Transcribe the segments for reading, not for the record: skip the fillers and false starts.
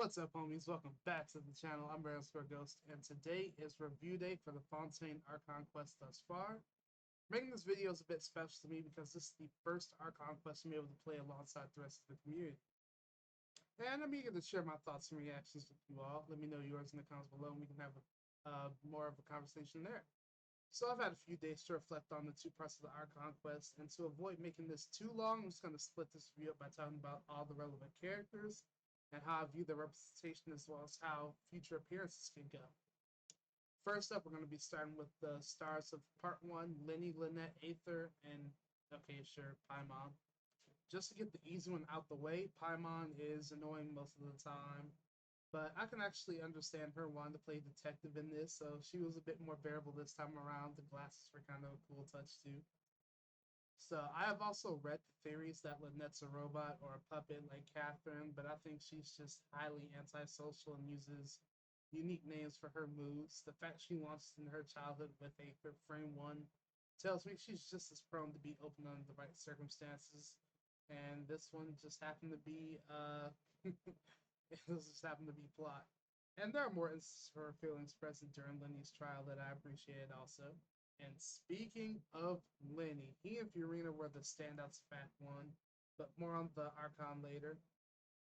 What's up, homies? Welcome back to the channel. I'm Ghost, and today is review day for the Fontaine Archon quest thus far. Making this video is a bit special to me because this is the first Archon quest I'm able to play alongside the rest of the community. And I'm eager to share my thoughts and reactions with you all. Let me know yours in the comments below, and we can have more of a conversation there. So I've had a few days to reflect on the two parts of the Archon quest, and to avoid making this too long, I'm just going to split this video up by talking about all the relevant characters and how I view their representation as well as how future appearances can go. First up, we're going to be starting with the stars of Part 1, Lenny, Lynette, Aether, and, okay, sure, Paimon. Just to get the easy one out the way, Paimon is annoying most of the time, but I can actually understand her wanting to play detective in this, so she was a bit more bearable this time around. The glasses were kind of a cool touch too. So I have also read the theories that Lynette's a robot or a puppet like Catherine, but I think she's just highly antisocial and uses unique names for her moves. The fact she launched in her childhood with a frame one tells me she's just as prone to be open under the right circumstances. And this one just happened to be it just happened to be plot. And there are more instances of her feelings present during Lenny's trial that I appreciated also. And speaking of Lenny, he and Fiorina were the standouts of Act 1, but more on the Archon later.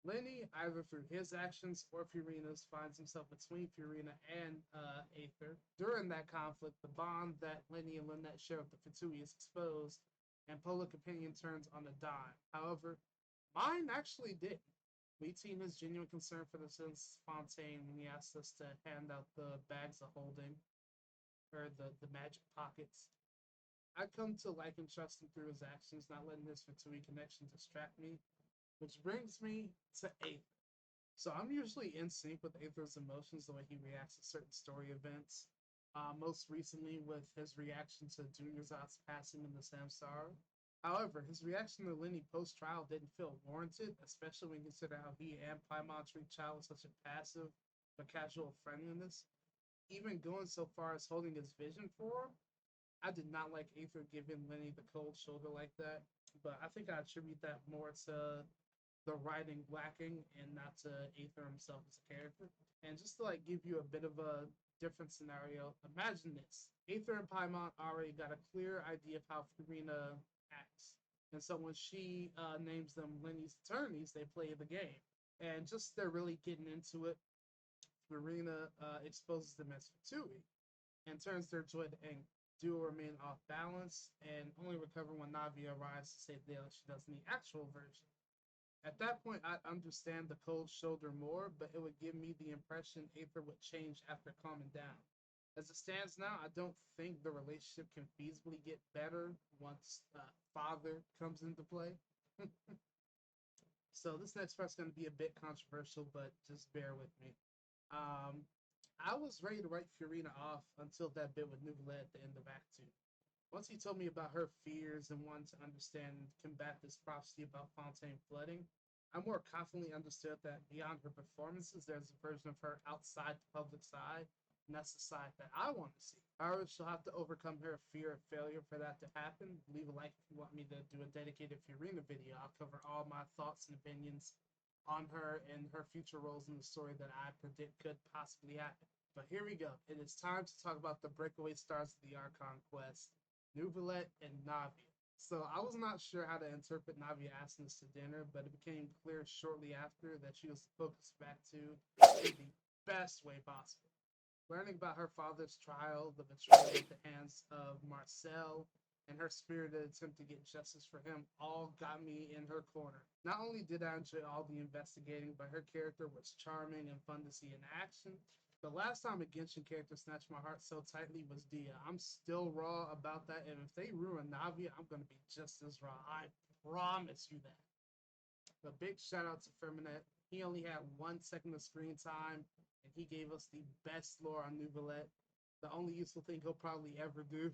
Lenny, either through his actions or Fiorina's, finds himself between Fiorina and Aether. During that conflict, the bond that Lenny and Lynette share with the Fatui is exposed, and public opinion turns on a dime. However, mine actually didn't. We'd seen his genuine concern for the citizens of Fontaine when he asked us to hand out the bags of holding, or the magic pockets. I come to like and trust him through his actions, not letting this Fatui connection distract me, which brings me to Aether. So I'm usually in sync with Aether's emotions, the way he reacts to certain story events. Most recently with his reaction to Dunyarzad's passing in the Samsara. However, his reaction to Lenny post-trial didn't feel warranted, especially when you consider how he and Paimon treat Child with such a passive but casual friendliness. Even going so far as holding his vision for him, I did not like Aether giving Lenny the cold shoulder like that, but I think I attribute that more to the writing lacking and not to Aether himself as a character. And just to like give you a bit of a different scenario, imagine this: Aether and Paimon already got a clear idea of how Furina acts, and so when she names them Lenny's attorneys, they play the game, and just they're really getting into it. Furina exposes them as Fatui and turns their joy to anger. Duo remain off balance and only recover when Navia arrives to save the day like she does in the actual version. At that point, I'd understand the cold shoulder more, but it would give me the impression Aether would change after calming down. As it stands now, I don't think the relationship can feasibly get better once father comes into play. So this next part's going to be a bit controversial, but just bear with me. Um, I was ready to write Fiorina off until that bit with Nouvelle at the end of Act 2. Once he told me about her fears and wanted to understand and combat this prophecy about Fontaine flooding, I more confidently understood that beyond her performances, there's a version of her outside the public's eye, and that's the side that I want to see. However, she'll have to overcome her fear of failure for that to happen. Leave a like if you want me to do a dedicated Fiorina video. I'll cover all my thoughts and opinions on her and her future roles in the story that I predict could possibly happen. But here we go. It is time to talk about the breakaway stars of the Archon quest, Nouvelle and Navia. So I was not sure how to interpret Navia asking us to dinner, but it became clear shortly after that she was focused back to in the best way possible. Learning about her father's trial, the betrayal at the hands of Marcel, and her spirited attempt to get justice for him all got me in her corner. Not only did I enjoy all the investigating, but her character was charming and fun to see in action. The last time a Genshin character snatched my heart so tightly was Dia. I'm still raw about that, and if they ruin Navia, I'm gonna be just as raw. I promise you that. A big shout out to Firminet. He only had 1 second of screen time, and he gave us the best lore on Nouvelle. The only useful thing he'll probably ever do.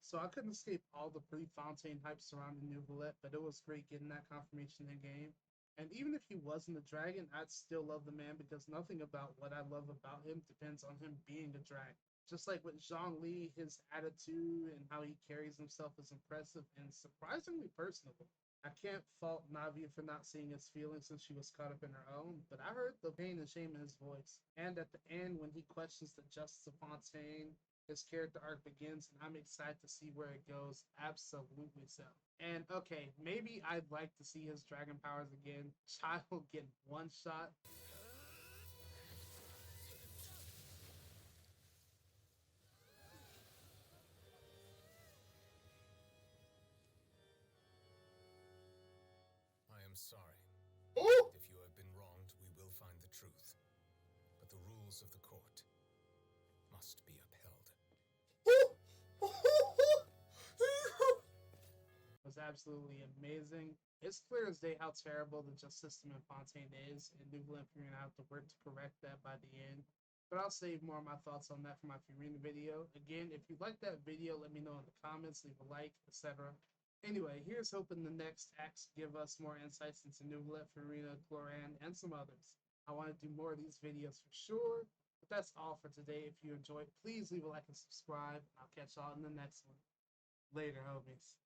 So I couldn't escape all the pre-Fontaine hype surrounding Nouvelle, but it was great getting that confirmation in game. And even if he wasn't a dragon, I'd still love the man because nothing about what I love about him depends on him being a dragon. Just like with Zhongli, his attitude and how he carries himself is impressive and surprisingly personable. I can't fault Navi for not seeing his feelings since she was caught up in her own, but I heard the pain and shame in his voice. And at the end, when he questions the justice of Fontaine, his character arc begins, and I'm excited to see where it goes. Absolutely so. And okay, maybe I'd like to see his dragon powers again. Child get one shot. I am sorry. Ooh! If you have been wronged, we will find the truth. But the rules of the court must be upheld. Was absolutely amazing. It's clear as day how terrible the justice system in Fontaine is, and New Glenn are gonna have to work to correct that by the end. But I'll save more of my thoughts on that for my Furina video. Again, if you like that video, let me know in the comments, leave a like, etc. Anyway, here's hoping the next acts give us more insights into Nublet, Furina, Cloran, and some others. I want to do more of these videos for sure. But that's all for today. If you enjoyed, please leave a like and subscribe. I'll catch y'all in the next one. Later, homies.